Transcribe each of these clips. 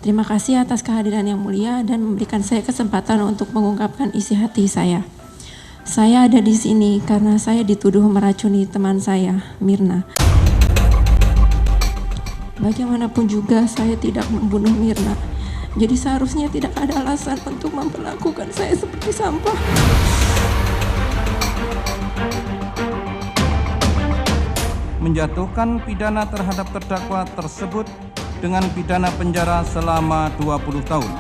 Terima kasih atas kehadiran yang mulia dan memberikan saya kesempatan untuk mengungkapkan isi hati saya. Saya ada di sini karena saya dituduh meracuni teman saya, Mirna. Bagaimanapun juga saya tidak membunuh Mirna. Jadi seharusnya tidak ada alasan untuk memperlakukan saya seperti sampah. Menjatuhkan pidana terhadap terdakwa tersebut dengan pidana penjara selama 20 tahun.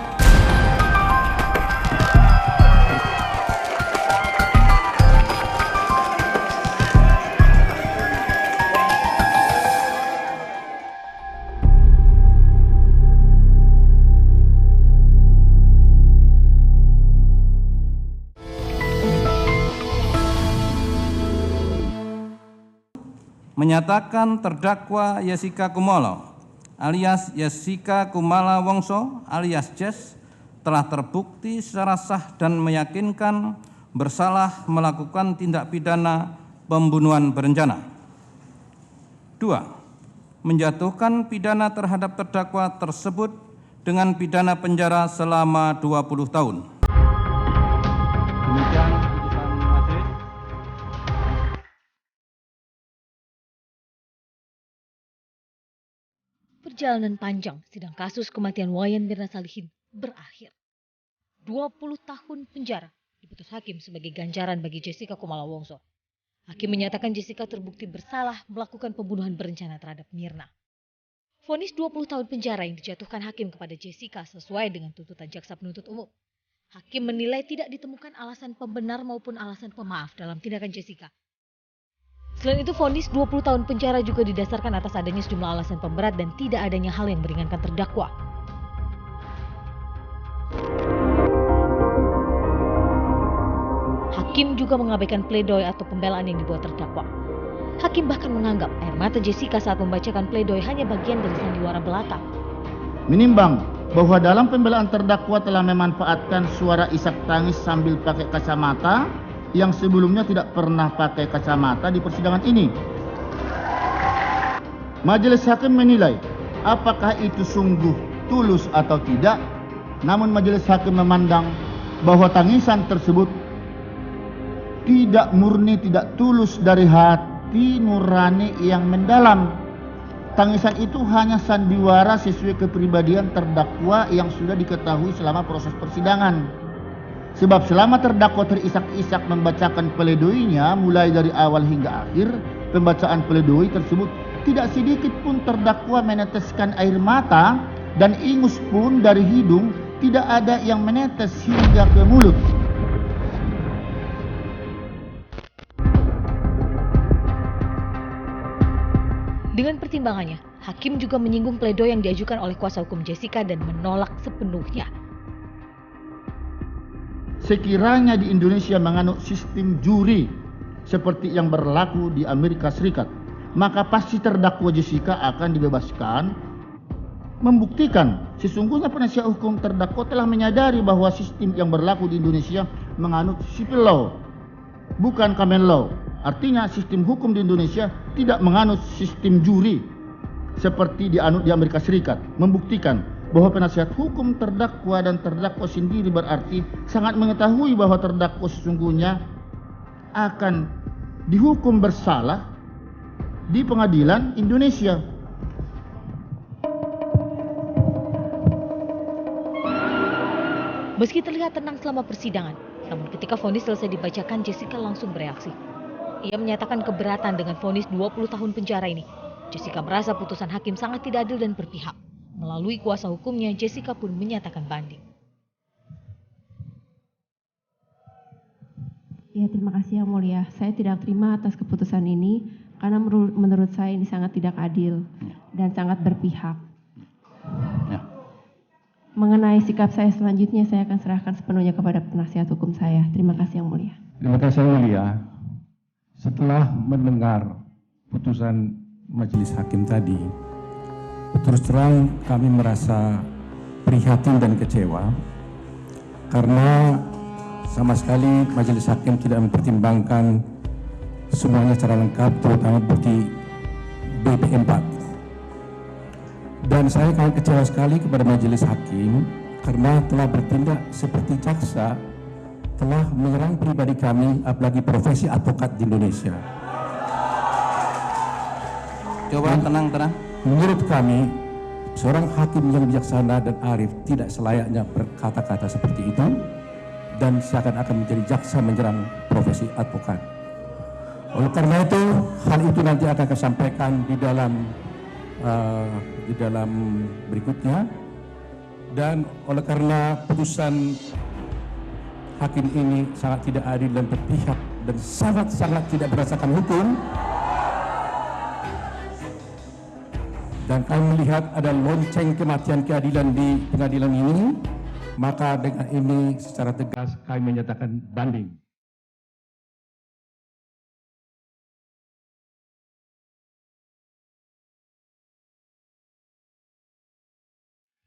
Menyatakan terdakwa Jessica Kumolo alias Jessica Kumala Wongso alias Jess telah terbukti secara sah dan meyakinkan bersalah melakukan tindak pidana pembunuhan berencana. 2. Menjatuhkan pidana terhadap terdakwa tersebut dengan pidana penjara selama 20 tahun. Demikian putusan majelis. Perjalanan panjang sidang kasus kematian Wayan Mirna Salihin berakhir. 20 tahun penjara diputus hakim sebagai ganjaran bagi Jessica Kumala Wongso. Hakim menyatakan Jessica terbukti bersalah melakukan pembunuhan berencana terhadap Mirna. Vonis 20 tahun penjara yang dijatuhkan hakim kepada Jessica sesuai dengan tuntutan jaksa penuntut umum. Hakim menilai tidak ditemukan alasan pembenar maupun alasan pemaaf dalam tindakan Jessica. Selain itu, vonis 20 tahun penjara juga didasarkan atas adanya sejumlah alasan pemberat dan tidak adanya hal yang meringankan terdakwa. Hakim juga mengabaikan pledoi atau pembelaan yang dibuat terdakwa. Hakim bahkan menganggap air mata Jessica saat membacakan pledoi hanya bagian dari sandiwara belaka. Menimbang bahwa dalam pembelaan terdakwa telah memanfaatkan suara isak tangis sambil pakai kacamata yang sebelumnya tidak pernah pakai kacamata di persidangan ini. Majelis hakim menilai apakah itu sungguh tulus atau tidak, namun majelis hakim memandang bahwa tangisan tersebut tidak murni, tidak tulus dari hati nurani yang mendalam. Tangisan itu hanya sandiwara sesuai kepribadian terdakwa yang sudah diketahui selama proses persidangan. Sebab selama terdakwa terisak-isak membacakan pledoinya mulai dari awal hingga akhir pembacaan pledoi tersebut, tidak sedikit pun terdakwa meneteskan air mata dan ingus pun dari hidung tidak ada yang menetes hingga ke mulut. Dengan pertimbangannya, hakim juga menyinggung pledoi yang diajukan oleh kuasa hukum Jessica dan menolak sepenuhnya. Sekiranya di Indonesia menganut sistem juri seperti yang berlaku di Amerika Serikat, maka pasti terdakwa Jessica akan dibebaskan, membuktikan sesungguhnya penasihat hukum terdakwa telah menyadari bahwa sistem yang berlaku di Indonesia menganut civil law, bukan common law. Artinya sistem hukum di Indonesia tidak menganut sistem juri seperti dianut di Amerika Serikat, membuktikan bahwa penasihat hukum terdakwa dan terdakwa sendiri berarti sangat mengetahui bahwa terdakwa sesungguhnya akan dihukum bersalah di pengadilan Indonesia. Meski terlihat tenang selama persidangan, namun ketika vonis selesai dibacakan, Jessica langsung bereaksi. Ia menyatakan keberatan dengan vonis 20 tahun penjara ini. Jessica merasa putusan hakim sangat tidak adil dan berpihak. Melalui kuasa hukumnya, Jessica pun menyatakan banding. Ya, terima kasih yang mulia. Saya tidak terima atas keputusan ini karena menurut saya ini sangat tidak adil dan sangat berpihak. Ya. Mengenai sikap saya selanjutnya, saya akan serahkan sepenuhnya kepada penasihat hukum saya. Terima kasih yang mulia. Terima kasih yang mulia. Setelah mendengar putusan majelis hakim tadi, terus terang kami merasa prihatin dan kecewa karena sama sekali majelis hakim tidak mempertimbangkan semuanya secara lengkap, terutama bukti BP4. Dan saya sangat kecewa sekali kepada majelis hakim karena telah bertindak seperti jaksa, telah menyerang pribadi kami, apalagi profesi advokat di Indonesia. Coba tenang. Menurut kami, seorang hakim yang bijaksana dan arif tidak selayaknya berkata-kata seperti itu dan seakan-akan menjadi jaksa menyerang profesi advokat. Oleh karena itu, hal itu nanti akan saya sampaikan di dalam berikutnya. Dan oleh karena putusan hakim ini sangat tidak adil dan berpihak dan sangat-sangat tidak berdasarkan hukum, dan kami melihat ada lonceng kematian keadilan di pengadilan ini, maka dengan ini secara tegas kami menyatakan banding.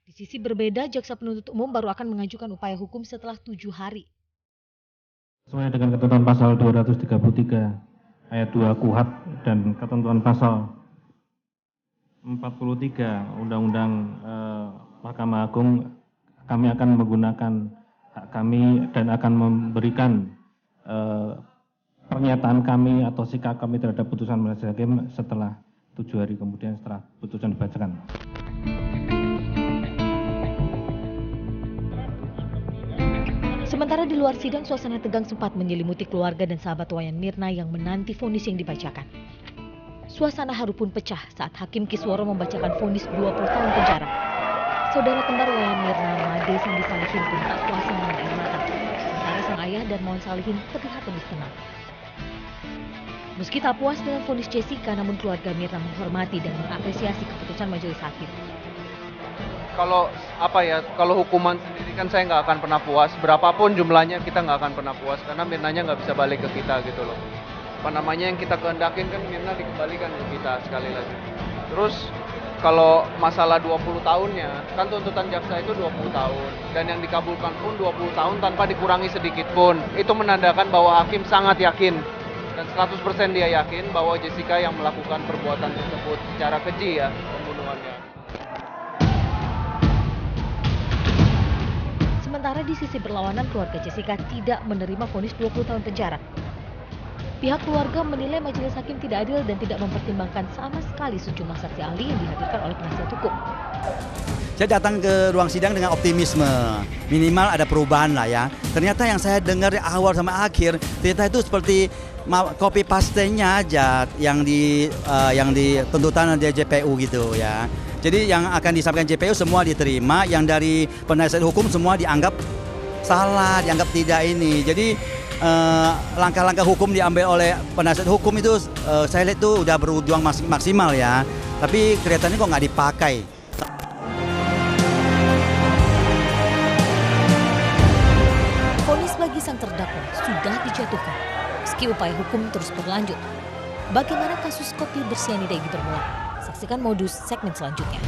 Di sisi berbeda, jaksa penuntut umum baru akan mengajukan upaya hukum setelah 7 hari. Sesuai dengan ketentuan pasal 233 ayat 2 KUHP dan ketentuan pasal 43 Undang-Undang Mahkamah Agung, kami akan menggunakan hak kami dan akan memberikan pernyataan kami atau sikap kami terhadap putusan majelis hakim setelah 7 hari kemudian setelah putusan dibacakan. Sementara di luar sidang, suasana tegang sempat menyelimuti keluarga dan sahabat Wayan Mirna yang menanti vonis yang dibacakan. Suasana haru pun pecah saat Hakim Kisworo membacakan vonis 20 tahun penjara. Saudara kembar Wayan Mirna, Made Sandi Salihin pun tak kuasa menahan air mata. Sementara sang ayah dan Mawan Salihin terlihat lebih tenang. Meski tak puas dengan vonis Jessica, namun keluarga Mirna menghormati dan mengapresiasi keputusan majelis hakim. Kalau hukuman sendiri kan saya nggak akan pernah puas, berapapun jumlahnya kita nggak akan pernah puas karena Mirnanya nggak bisa balik ke kita gitu loh. Yang kita kehendakin kan Mirna dikembalikan ke kita sekali lagi. Terus kalau masalah 20 tahunnya, kan tuntutan jaksa itu 20 tahun dan yang dikabulkan pun 20 tahun tanpa dikurangi sedikit pun. Itu menandakan bahwa hakim sangat yakin dan 100% dia yakin bahwa Jessica yang melakukan perbuatan tersebut secara keji ya, pembunuhannya. Sementara di sisi berlawanan, keluarga Jessica tidak menerima vonis 20 tahun penjara. Pihak keluarga menilai majelis hakim tidak adil dan tidak mempertimbangkan sama sekali sejumlah saksi ahli yang dihadirkan oleh penasihat hukum. Saya datang ke ruang sidang dengan optimisme, minimal ada perubahan lah ya. Ternyata yang saya dengar dari awal sampai akhir, ternyata itu seperti copy paste-nya aja yang di tuntutan dari JPU gitu ya. Jadi yang akan disampaikan JPU semua diterima, yang dari penasihat hukum semua dianggap salah, dianggap tidak ini. Jadi langkah-langkah hukum diambil oleh penasihat hukum itu saya lihat itu udah berjuang maksimal ya. Tapi kelihatannya kok nggak dipakai. Vonis bagi sang terdakwa sudah dijatuhkan, meski upaya hukum terus berlanjut. Bagaimana kasus kopi bersianida ini bermula? Saksikan Modus segmen selanjutnya.